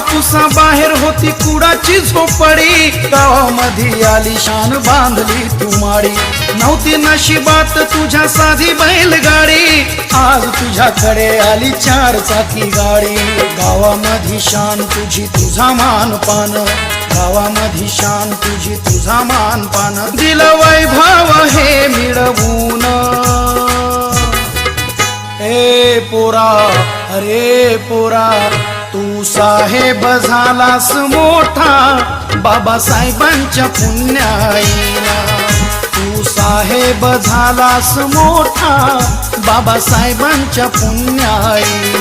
कापुसा बाहेर होती कुडाची झोपडी, गावामध्ये आली शान बांधली तू माडी। नव्हती नशिबात तुझ्या साधी बैलगाडी, आज तुझ्याकडे आली 4 चाकी गाडी। गावामध्ये शान तुझी तुझा मानपान, गावामध्ये शान तुझी तुझा मानपान। दिलं वैभव हे मिळवून ए पोरा, अरे पोरा तू साहेब झालास मोठा, बाबासाहेबांच्या पुण्याईला। तू साहेब झालास मोठा, बाबासाहेबांच्या पुण्याईला।